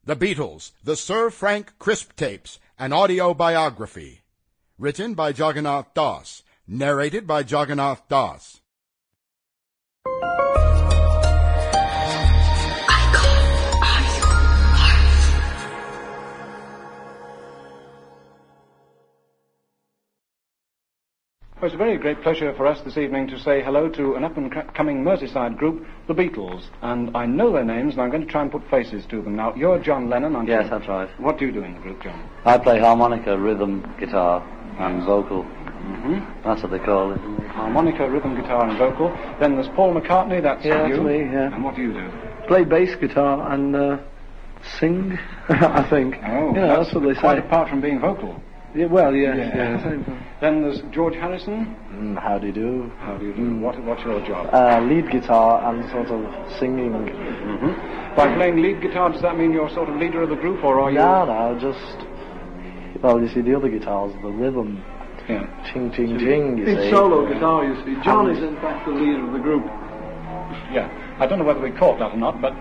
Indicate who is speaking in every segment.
Speaker 1: The Beatles, the Sir Frank Crisp Tapes, an audio biography. Written by Jagannatha Dasa. Narrated by Jagannatha Dasa.
Speaker 2: Well, it's a very great pleasure for us this evening to say hello to an up-and-coming Merseyside group, the Beatles. And I know their names, and I'm going to try and put faces to them. Now, you're John Lennon, aren't you?
Speaker 3: Yes, that's right.
Speaker 2: What do you do in the group, John?
Speaker 3: I play harmonica, rhythm, guitar, and vocal.
Speaker 2: Mm-hmm.
Speaker 3: That's what they call it.
Speaker 2: Harmonica, rhythm, guitar, and vocal. Then there's Paul McCartney, that's you.
Speaker 4: That's me, yeah.
Speaker 2: And what do you do?
Speaker 4: Play bass guitar and sing, I think.
Speaker 2: Oh,
Speaker 4: you know, that's what they say.
Speaker 2: Quite apart from being vocal.
Speaker 4: Yeah, well, yeah.
Speaker 2: Then there's George Harrison.
Speaker 4: How do you do?
Speaker 2: How do you do? What's your job?
Speaker 4: Lead guitar and sort of singing.
Speaker 2: Mm-hmm. By playing lead guitar, does that mean you're sort of leader of the group, or are you...
Speaker 4: No, just... Well, you see, the other guitars, the rhythm.
Speaker 2: Yeah.
Speaker 4: Ching, ching, ching, you see.
Speaker 5: It's solo guitar, you see. John is, in fact, the leader of the group.
Speaker 2: Yeah. I don't know whether we caught that or not, but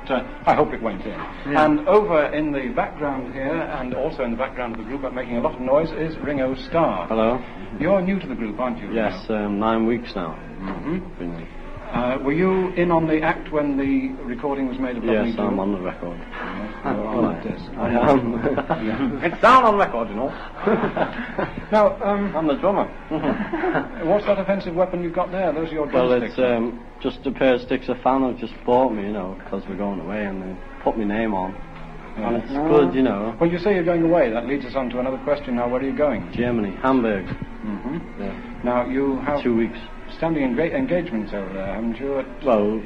Speaker 2: I hope it went in. Yeah. And over in the background here, and also in the background of the group, but making a lot of noise, is Ringo Starr.
Speaker 3: Hello.
Speaker 2: You're new to the group, aren't you?
Speaker 3: Yes, 9 weeks now.
Speaker 2: Mm-hmm. Were you in on the act when the recording was made of Lovely
Speaker 3: Yes,
Speaker 2: Blue?
Speaker 3: I'm on the record.
Speaker 4: I am.
Speaker 3: It's down on record, you know.
Speaker 2: Now,
Speaker 3: I'm the drummer.
Speaker 2: what's that offensive weapon you've got there? Those are your
Speaker 3: Well,
Speaker 2: drumsticks.
Speaker 3: it's just a pair of sticks a fan have just bought me, you know, because we're going away, and they put my name on.
Speaker 2: Yeah.
Speaker 3: And it's good, you know.
Speaker 2: Well, you say you're going away. That leads us on to another question now. Where are you going?
Speaker 3: Germany, Hamburg.
Speaker 2: Mm-hmm.
Speaker 3: Yeah.
Speaker 2: Now, you have
Speaker 3: 2 weeks.
Speaker 2: standing engagements over there, haven't you?
Speaker 3: Well,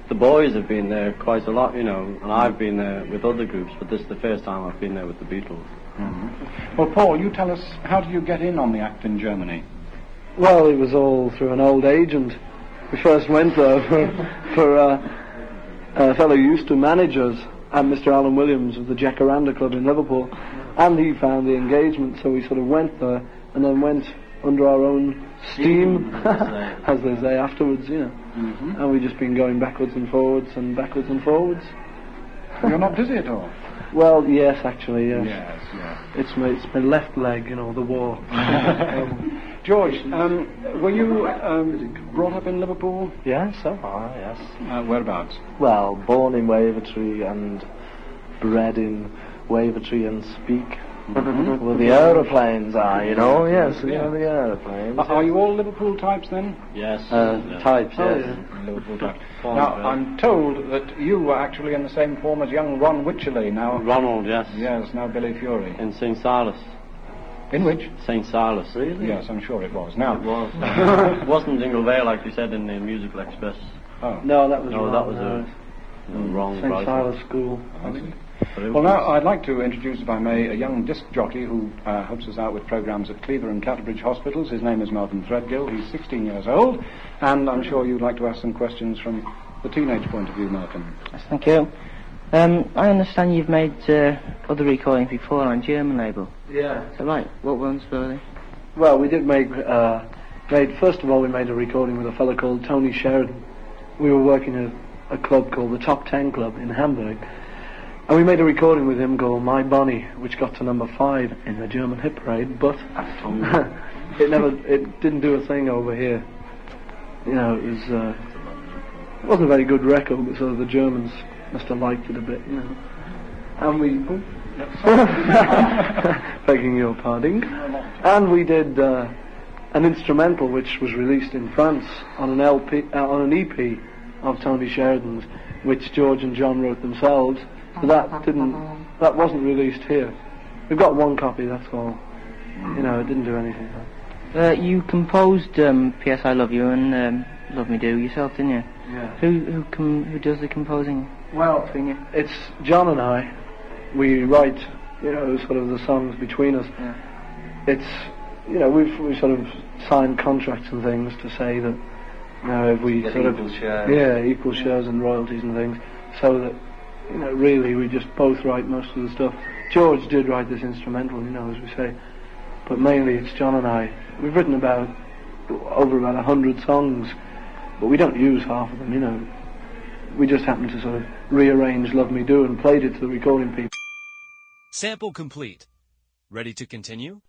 Speaker 3: the boys have been there quite a lot, you know, and I've been there with other groups, but this is the first time I've been there with the Beatles.
Speaker 2: Mm-hmm. Well, Paul, you tell us, how did you get in on the act in Germany?
Speaker 4: Well, it was all through an old agent. We first went there for a fellow who used to manage us, and Mr. Alan Williams of the Jagannatha Club in Liverpool, and he found the engagement, so we sort of went there, and then went under our own steam, as they say, afterwards, you know.
Speaker 2: Mm-hmm.
Speaker 4: And we've just been going backwards and forwards and backwards and forwards.
Speaker 2: You're not dizzy at all?
Speaker 4: Well, yes, actually, yes.
Speaker 2: Yes, yeah.
Speaker 4: It's my left leg, you know, the war.
Speaker 2: George, were you brought up in Liverpool?
Speaker 4: Yes, so far, yes.
Speaker 2: Whereabouts?
Speaker 4: Well, born in Wavertree and bred in Wavertree and Speak.
Speaker 2: Mm-hmm.
Speaker 4: Well, the aeroplanes are, you know, yes,
Speaker 2: Yeah.
Speaker 4: the aeroplanes.
Speaker 2: Are you all Liverpool types then?
Speaker 3: Yes.
Speaker 4: Types,
Speaker 3: Oh,
Speaker 4: yes.
Speaker 2: Liverpool types. Now, I'm told that you were actually in the same form as young Ron Wycherley, now...
Speaker 3: Ronald, yes.
Speaker 2: Yes, now Billy Fury.
Speaker 3: In St. Silas.
Speaker 2: In which?
Speaker 3: St. Silas.
Speaker 4: Really?
Speaker 2: Yes, I'm sure it was. Now...
Speaker 3: It was. It wasn't Jingle Bell like you said in the Musical Express.
Speaker 2: Oh.
Speaker 4: No, that was
Speaker 3: No,
Speaker 4: wrong,
Speaker 3: that was wrong.
Speaker 4: St. Silas School.
Speaker 2: Well, now, I'd like to introduce, if I may, a young disc jockey who helps us out with programmes at Cleaver and Clatterbridge Hospitals. His name is Malcolm Threadgill. He's 16 years old, and I'm sure you'd like to ask some questions from the teenage point of view, Malcolm.
Speaker 6: Yes, thank you. I understand you've made other recordings before on German label.
Speaker 4: Yeah.
Speaker 6: Is that right? What ones were they?
Speaker 4: Well, we did first of all, we made a recording with a fellow called Tony Sheridan. We were working at a club called the Top 10 Club in Hamburg. And we made a recording with him called My Bonnie, which got to number 5 in the German hit parade, but it didn't do a thing over here. You know, it wasn't a very good record, but sort of the Germans must have liked it a bit, you know. And we, begging your pardon, and we did an instrumental which was released in France on an on an EP of Tony Sheridan's, which George and John wrote themselves. So that wasn't released here. We've got one copy, that's all. You know, it didn't do anything.
Speaker 6: You composed P.S. I Love You and Love Me Do yourself, didn't you?
Speaker 4: Yeah.
Speaker 6: Who does the composing?
Speaker 4: Well, it's John and I. We write, you know, sort of the songs between us.
Speaker 6: Yeah.
Speaker 4: It's, you know, we've sort of signed contracts and things to say that, you know, if we sort of equal shares and royalties and things, so that, you know, really we just both write most of the stuff. George did write this instrumental, you know, as we say, but mainly it's John and I. We've written over about 100 songs, but we don't use half of them, you know. We just happened to sort of rearrange Love Me Do and played it to the recording people.
Speaker 7: Sample complete. Ready to continue?